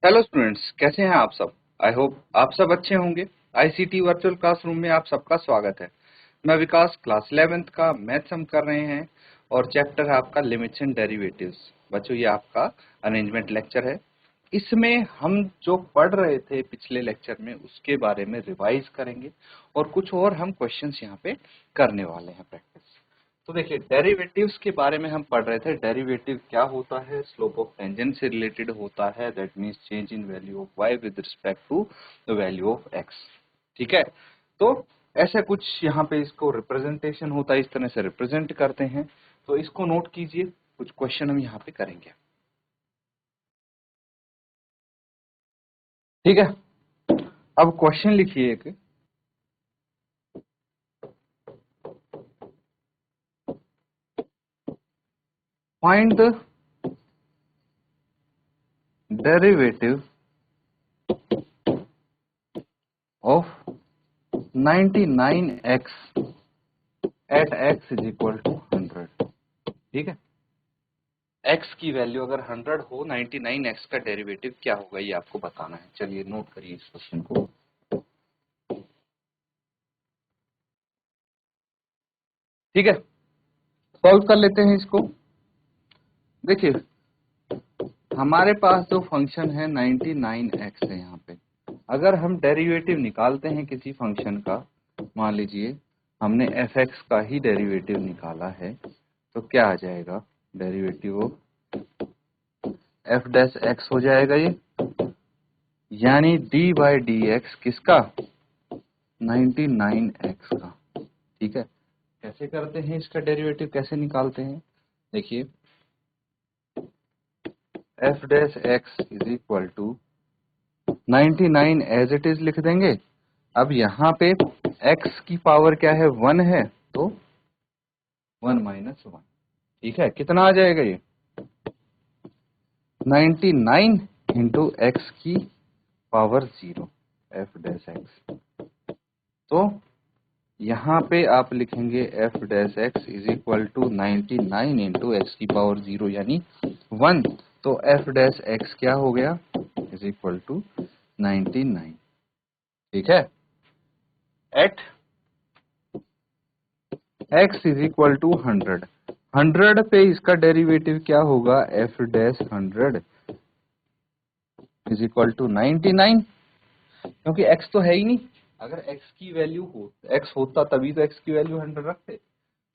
Hello students, कैसे हैं आप सब। आई होप आप सब अच्छे होंगे। आईसीटी वर्चुअल क्लासरूम में आप सबका स्वागत है। मैं विकास, क्लास 11th का मैथ्स हम कर रहे हैं और चैप्टर है आपका लिमिट्स एंड डेरिवेटिव्स। बच्चों, ये आपका अरेंजमेंट लेक्चर है। इसमें हम जो पढ़ रहे थे पिछले लेक्चर में उसके बारे में रिवाइज करेंगे और कुछ और हम क्वेश्चंस यहाँ पे करने वाले हैं प्रैक्टिस। तो देखिए, डेरिवेटिव्स के बारे में हम पढ़ रहे थे। डेरिवेटिव क्या होता है? स्लोप ऑफ टेंजेंट से रिलेटेड होता है। That means change in value of y with respect to the value of x। ठीक है, तो ऐसा कुछ यहाँ पे इसको रिप्रेजेंटेशन होता है, इस तरह से रिप्रेजेंट करते हैं। तो इसको नोट कीजिए, कुछ क्वेश्चन हम यहाँ पे करेंगे। ठीक है, अब क्वेश्चन लिखिए एक। Find the derivative of 99x at x is equal to 100। ठीक है, x की वैल्यू अगर 100 हो, 99x का डेरिवेटिव क्या होगा ये आपको बताना है। चलिए नोट करिए इस क्वेश्चन को। ठीक है, सॉल्व कर लेते हैं इसको। देखिए, हमारे पास जो फंक्शन है 99x है। यहाँ पे अगर हम डेरिवेटिव निकालते हैं किसी फंक्शन का, मान लीजिए हमने fx का ही डेरिवेटिव निकाला है, तो क्या आ जाएगा? Derivative of f dash x हो जाएगा ये, यानी d बाई डी एक्स किसका? 99x का। ठीक है, कैसे करते हैं इसका डेरिवेटिव, कैसे निकालते हैं? देखिए, f dash x is equal to 99 as it is लिख देंगे। अब यहाँ पे x की पावर क्या है? 1 है, तो 1 माइनस 1। ठीक है, कितना आ जाएगा ये? 99 इंटू एक्स की पावर 0 f डैश x। तो यहाँ पे आप लिखेंगे f dash x is equal to 99 into x की पावर 0 यानी 1। तो f डैश x क्या हो गया? Is equal to 99। ठीक है, at x is equal to 100। 100 पे इसका डेरिवेटिव क्या होगा? f dash 100 is equal to 99, क्योंकि x तो है ही नहीं। अगर x की वैल्यू हो, x होता तभी तो x की वैल्यू 100 रखते।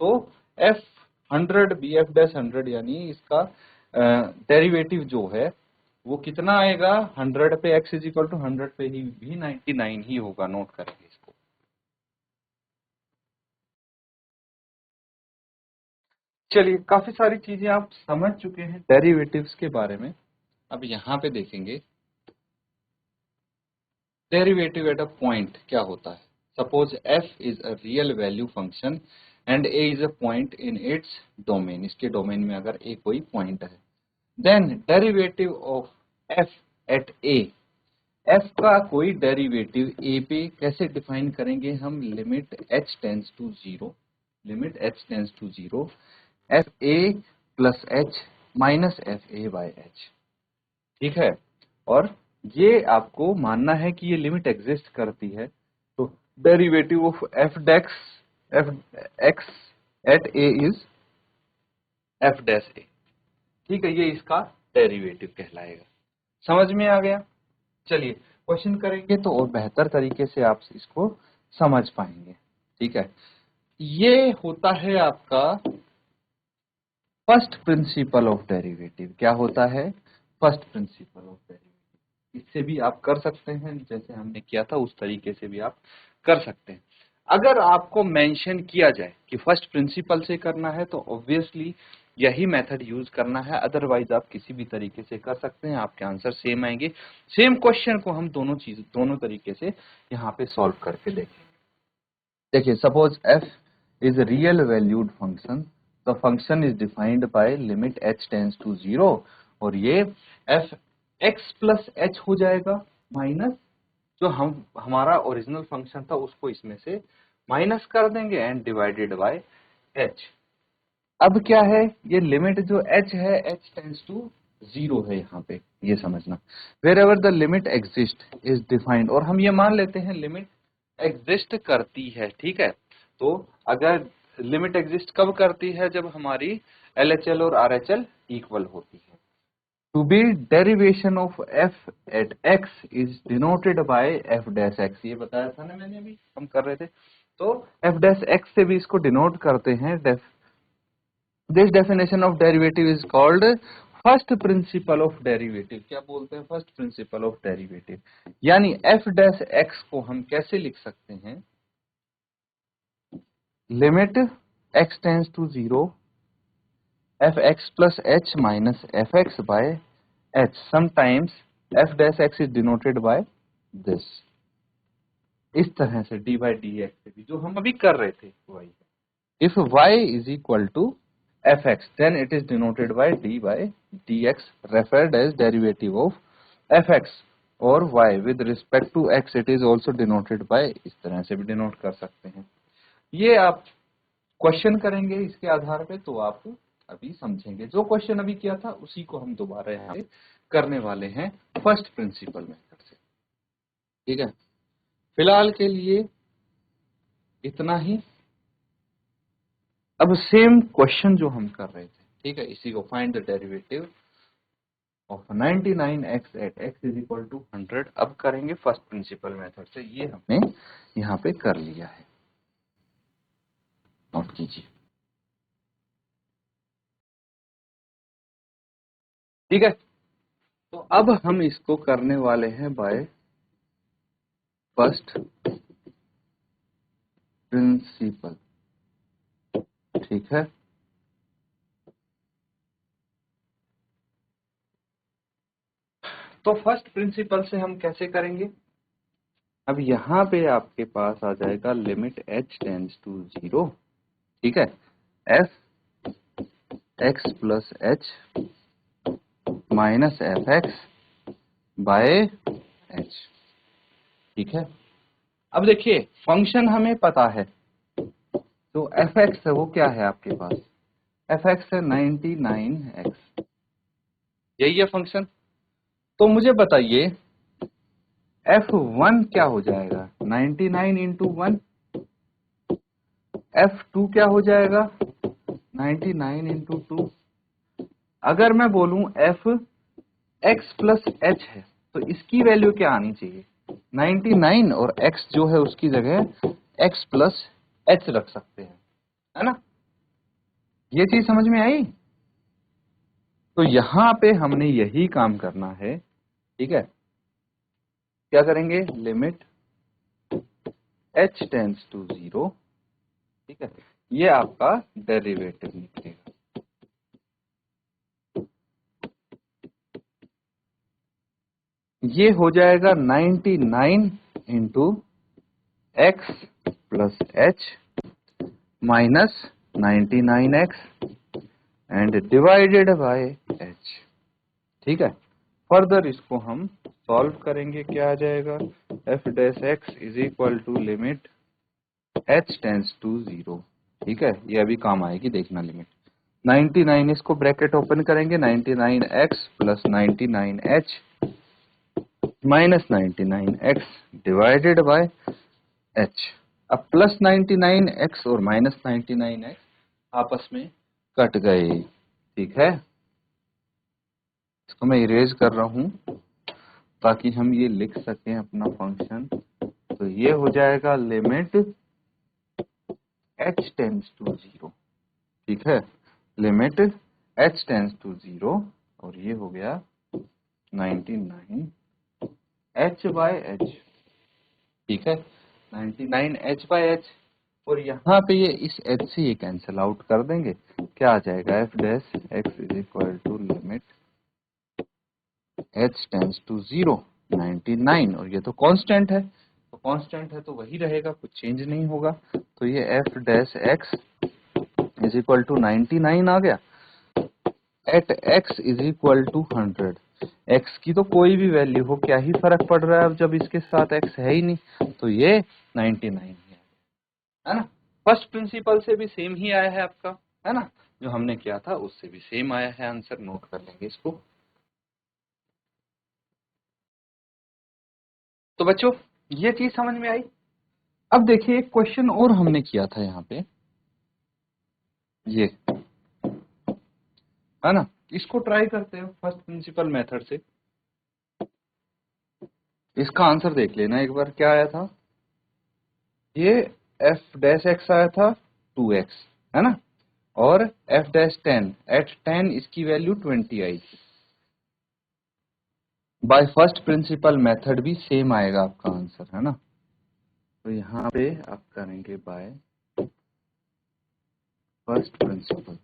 तो f 100 बी एफ डैश 100 यानी इसका डेरिवेटिव जो है वो कितना आएगा? 100 पे x इज इक्वल टू 100 पे ही भी 99 ही होगा। नोट करेंगे इसको। चलिए, काफी सारी चीजें आप समझ चुके हैं डेरिवेटिव्स के बारे में। अब यहाँ पे देखेंगे डेरिवेटिव एट अ पॉइंट क्या होता है। Suppose f is a real value function and a is a point in its domain. इसके डोमेन में अगर a कोई पॉइंट है, then derivative of f at a। f का कोई डेरिवेटिव a पे कैसे डिफाइन करेंगे हम? Limit h tends to 0, limit h tends to 0 f a plus h minus f a by h. ठीक है, और ये आपको मानना है कि ये लिमिट एग्जिस्ट करती है। तो डेरिवेटिव ऑफ एफ डेक्स F X at A is F dash A. ठीक है, ये इसका डेरिवेटिव कहलाएगा। समझ में आ गया? चलिए क्वेश्चन करेंगे तो और बेहतर तरीके से आप इसको समझ पाएंगे। ठीक है, ये होता है आपका फर्स्ट प्रिंसिपल ऑफ डेरिवेटिव। क्या होता है? First principle of derivative. इससे भी आप कर सकते हैं, जैसे हमने किया था उस तरीके से भी आप कर सकते हैं। अगर आपको मेंशन किया जाए कि फर्स्ट प्रिंसिपल से करना है तो ऑब्वियसली यही मेथड यूज करना है, अदरवाइज आप किसी भी तरीके से कर सकते हैं, आपके आंसर सेम आएंगे। सेम क्वेश्चन को हम दोनों तरीके से यहाँ पे सॉल्व करके देखेंगे। देखिए, suppose f is a real valued function, the function is defined by limit h tends to 0 और ये f x plus h हो जाएगा माइनस जो हमारा ओरिजिनल फंक्शन था उसको इसमें से माइनस कर देंगे एंड डिवाइडेड बाय h। अब क्या है? ये लिमिट जो h है h टेंस टू जीरो है यहाँ पे, ये समझना। Wherever the limit exist is defined, और हम ये मान लेते हैं लिमिट एग्जिस्ट करती है, ठीक है। तो अगर लिमिट एग्जिस्ट कब करती है, जब हमारी LHL और RHL इक्वल होती है। To be derivation of f at x is denoted by f dash x, ये बताया था ना मैंने, अभी हम कर रहे थे। तो f डैश x से भी इसको डिनोट करते हैं। This definition of derivative is called first principle of derivative. क्या बोलते हैं? First principle of derivative. यानी f डैश x को हम कैसे लिख सकते हैं? Limit x tends to 0 fx plus h minus fx by h. Sometimes f dash x is denoted by this, इस तरह से d by dx से भी, जो हम अभी कर रहे थे y। If y is equal to fx, then it is denoted by d by dx, referred as derivative of fx, और y with respect to x it is also denoted by, इस तरह से भी डिनोट कर सकते हैं। ये आप क्वेश्चन करेंगे इसके आधार पे तो आप अभी समझेंगे। जो क्वेश्चन अभी किया था उसी को हम दोबारा यहाँ पे करने वाले हैं फर्स्ट प्रिंसिपल मेथड से, ठीक है। फिलहाल के लिए इतना ही। अब सेम क्वेश्चन जो हम कर रहे थे, ठीक है, इसी को find the derivative of 99x at x is equal to 100, अब करेंगे फर्स्ट प्रिंसिपल मेथड से। ये हमने यहाँ पे कर लिया है, नोट कीजिए, ठीक है। तो अब हम इसको करने वाले हैं बाय फर्स्ट प्रिंसिपल, ठीक है। तो फर्स्ट प्रिंसिपल से हम कैसे करेंगे? अब यहाँ पे आपके पास आ जाएगा लिमिट h टेंड्स टू 0, ठीक है, f x plus h minus f x by h, ठीक है। अब देखिए फंक्शन हमें पता है, तो एफ एक्स है वो क्या है आपके पास? एफ एक्स है 99x, यही है फंक्शन। तो मुझे बताइए f1 क्या हो जाएगा? 99 इंटू 1। f2 क्या हो जाएगा? 99 इंटू 2। अगर मैं बोलूं f x प्लस h है, तो इसकी वैल्यू क्या आनी चाहिए? 99, और x जो है उसकी जगह x प्लस h रख सकते हैं, है ना। ये चीज समझ में आई? तो यहां पे हमने यही काम करना है, ठीक है। क्या करेंगे? लिमिट h टेंड्स टू 0, ठीक है, ये आपका डेरिवेटिव निकलेगा। ये हो जाएगा 99 into x plus h minus 99x and divided by h, ठीक है। फर्दर इसको हम सॉल्व करेंगे, क्या आ जाएगा? f dash x is equal to limit h tends to 0, ठीक है। ये अभी काम आएगी, देखना। लिमिट 99, इसको ब्रैकेट ओपन करेंगे, 99x plus 99h minus 99x divided by h। अब प्लस 99x और माइनस 99x आपस में कट गए, ठीक है। इसको मैं इरेज कर रहा हूं ताकि हम ये लिख सकें अपना फंक्शन। तो ये हो जाएगा लिमिट h टेंड्स टू 0, ठीक है, लिमिट h टेंड्स टू 0, और ये हो गया 99 h बाय h, ठीक है, 99 h बाय h। और यहाँ पे ये इस h से ये कैंसिल आउट कर देंगे, क्या आ जाएगा? f dash x is equal to limit h tends to 0 99, और ये तो कांस्टेंट है, तो कांस्टेंट है तो वही रहेगा, कुछ चेंज नहीं होगा। तो ये f dash x is equal to 99 आ गया, at x is equal to 100। x की तो कोई भी वैल्यू हो, क्या ही फर्क पड़ रहा है अब जब इसके साथ x है ही नहीं, तो ये 99 है ना। फर्स्ट प्रिंसिपल से भी सेम ही आया है आपका, है ना, जो हमने किया था उससे भी सेम आया है आंसर, नोट कर लेंगे इसको। तो बच्चों ये चीज समझ में आई। अब देखिए एक क्वेश्चन और हमने किया था यहाँ पे, ये है ना, इसको ट्राई करते हैं फर्स्ट प्रिंसिपल मेथड से। इसका आंसर देख लेना एक बार, क्या आया था, ये एफ डैश एक्स आया था 2x, है ना, और एफ डैश 10 एट 10 इसकी value 20 I. By first principle method भी सेम आएगा आपका आंसर, है ना। तो यहाँ पे आप करेंगे बाय फर्स्ट प्रिंसिपल।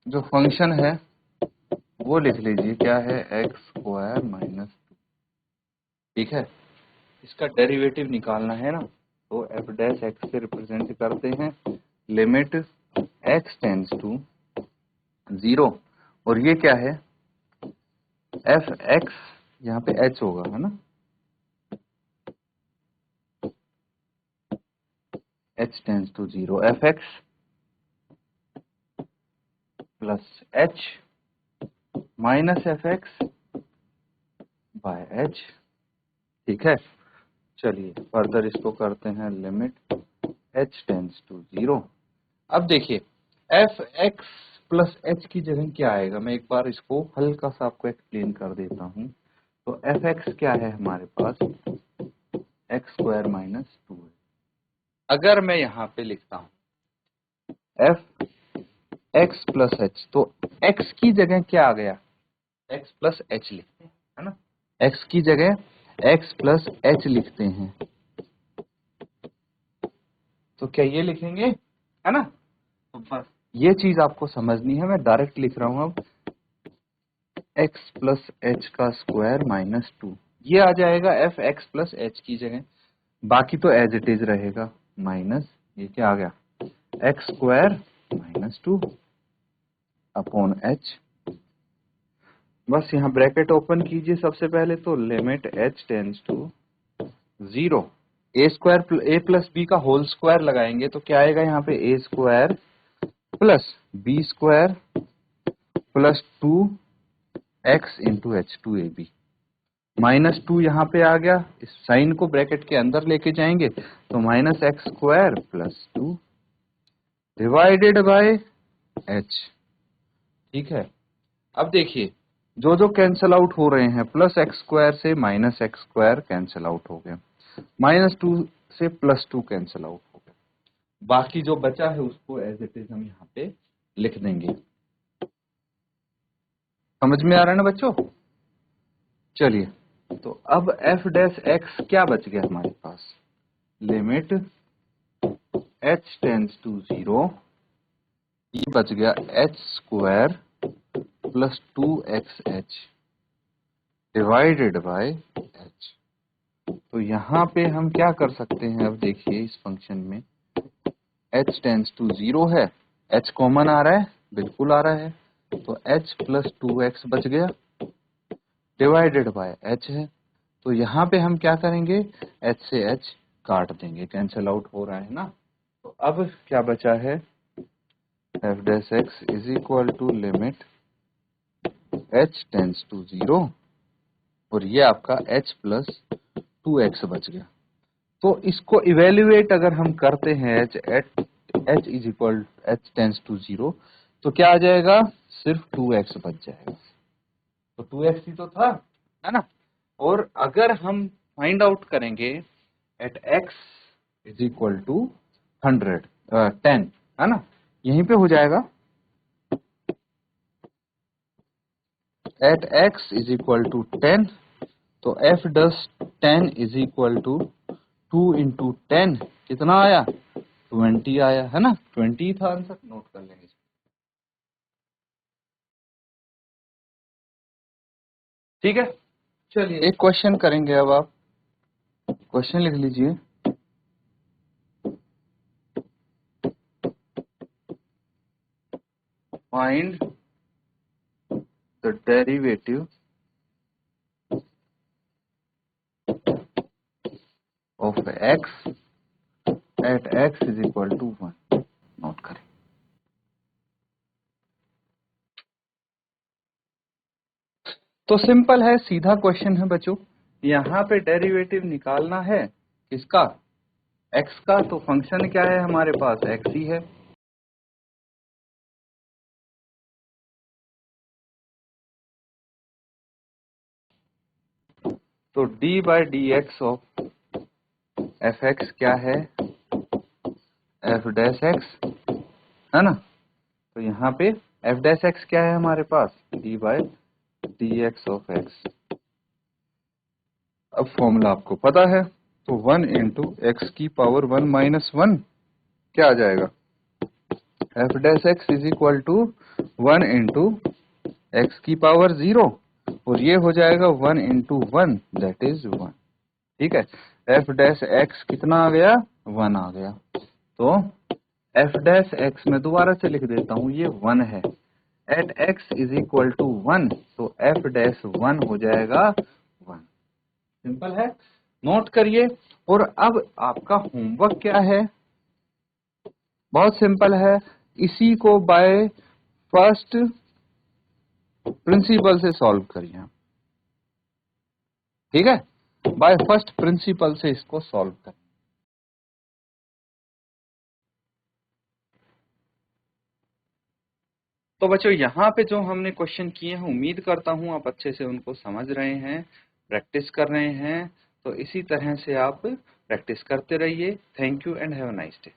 जो फंक्शन है वो लिख लीजिए, क्या है, एक्स स्क्वायर माइनस 2, ठीक है। इसका डेरिवेटिव निकालना है ना, तो एफ डैश एक्स से रिप्रेजेंट करते हैं, लिमिट एक्स टेंड्स टू 0, और ये क्या है, एफ एक्स, यहाँ पे एच होगा, है ना, h tends to 0, f x plus h minus f x by h, ठीक है। चलिए फर्दर इसको करते हैं, लिमिट एच टेंड्स टू 0। अब देखिए एफ एक्स प्लस एच की जगह क्या आएगा, मैं एक बार इसको हल्का सा आपको एक्सप्लेन कर देता हूं। तो एफ एक्स क्या है हमारे पास, एक्स स्क्वायर माइनस 2 है। अगर मैं यहाँ पे लिखता हूँ एफ एक्स प्लस एच, तो एक्स की जगह क्या आ गया, एक्स प्लस एच लिखते हैं, है ना, एक्स की जगह एक्स प्लस एच लिखते हैं, तो क्या ये लिखेंगे, है ना। तो बस ये चीज आपको समझनी है, मैं डायरेक्ट लिख रहा हूं अब, एक्स प्लस एच का स्क्वायर माइनस 2, ये आ जाएगा एफ एक्स प्लस एच की जगह, बाकी तो एज इट इज रहेगा, माइनस ये क्या आ गया, X square minus 2 upon H. बस यहाँ ब्रैकेट ओपन कीजिए सबसे पहले, तो limit H tends to 0, A square A plus B का होल स्क्वायर लगाएंगे तो क्या आएगा यहाँ पे, A square plus B square plus 2x into H, 2ab, minus 2 यहाँ पे आ गया, इस साइन को ब्रैकेट के अंदर लेके जाएंगे तो minus x square plus 2 divided by h, ठीक है। अब देखिए जो जो कैंसल आउट हो रहे हैं, प्लस एक्स स्क्वायर से minus x square cancel out हो गया, माइनस 2 से प्लस 2 कैंसल आउट हो गया, बाकी जो बचा है उसको एज इट इज हम यहाँ पे लिख देंगे। समझ में आ रहा है ना बच्चों। चलिए तो अब एफ डैश एक्स क्या बच गया हमारे पास, लिमिट एच टेंड्स टू 0, ये बच गया H square plus 2xh divided by H. तो यहाँ पे हम क्या कर सकते हैं, अब देखिए इस फंक्शन में h टेंड्स टू 0 है, h कॉमन आ रहा है, बिल्कुल आ रहा है, तो h प्लस 2x बच गया डिवाइडेड बाय h है। तो यहाँ पे हम क्या करेंगे, h से h काट देंगे, कैंसिल आउट हो रहा है ना। तो अब क्या बचा है, f dash x is equal to limit h tends to 0, और ये आपका h प्लस 2x बच गया। तो इसको इवेल्युएट अगर हम करते हैं h is equal h tends to 0, तो क्या आ जाएगा, सिर्फ 2x बच जाएगा। तो 2x ही तो था, है ना। और अगर हम फाइंड आउट करेंगे at x is equal to 10, है ना, यहीं पे हो जाएगा, at x is equal to 10, तो f dash 10 is equal to 2 into 10 कितना आया, 20 आया, है ना, 20 था आंसर, नोट कर लेंगे। ठीक है, चलिए एक क्वेश्चन करेंगे, अब आप क्वेश्चन लिख लीजिए, find the derivative of x at x is equal to 1, note करें। तो सिंपल है, सीधा क्वेश्चन है बच्चों। यहाँ पे डेरिवेटिव निकालना है किसका, x का। तो फंक्शन क्या है हमारे पास, x ही है। तो d by d x of F x क्या है, एफ डैश एक्स, है ना। तो यहाँ पे एफ डैश एक्स क्या है हमारे पास, d by d x of x. अब फॉर्मूला आपको पता है, तो 1 इंटू एक्स की पावर 1 माइनस 1 क्या आ जाएगा, f dash x is equal to 1 into x की पावर 0, और ये हो जाएगा 1 इंटू 1 दैट इज 1। ठीक है, एफ डैश एक्स कितना आ गया, 1 आ गया। तो एफ डैश एक्स में दोबारा से लिख देता हूं, ये 1 है। At x is equal to 1, तो एफ डैश 1 हो जाएगा 1। सिंपल है, नोट करिए। और अब आपका होमवर्क क्या है, बहुत सिंपल है, इसी को बाय फर्स्ट प्रिंसिपल से सॉल्व करिए। ठीक है, बाय फर्स्ट प्रिंसिपल से इसको सॉल्व करें। तो बच्चों यहाँ पे जो हमने क्वेश्चन किए हैं, उम्मीद करता हूँ आप अच्छे से उनको समझ रहे हैं, प्रैक्टिस कर रहे हैं। तो इसी तरह से आप प्रैक्टिस करते रहिए। Thank you and have a nice day.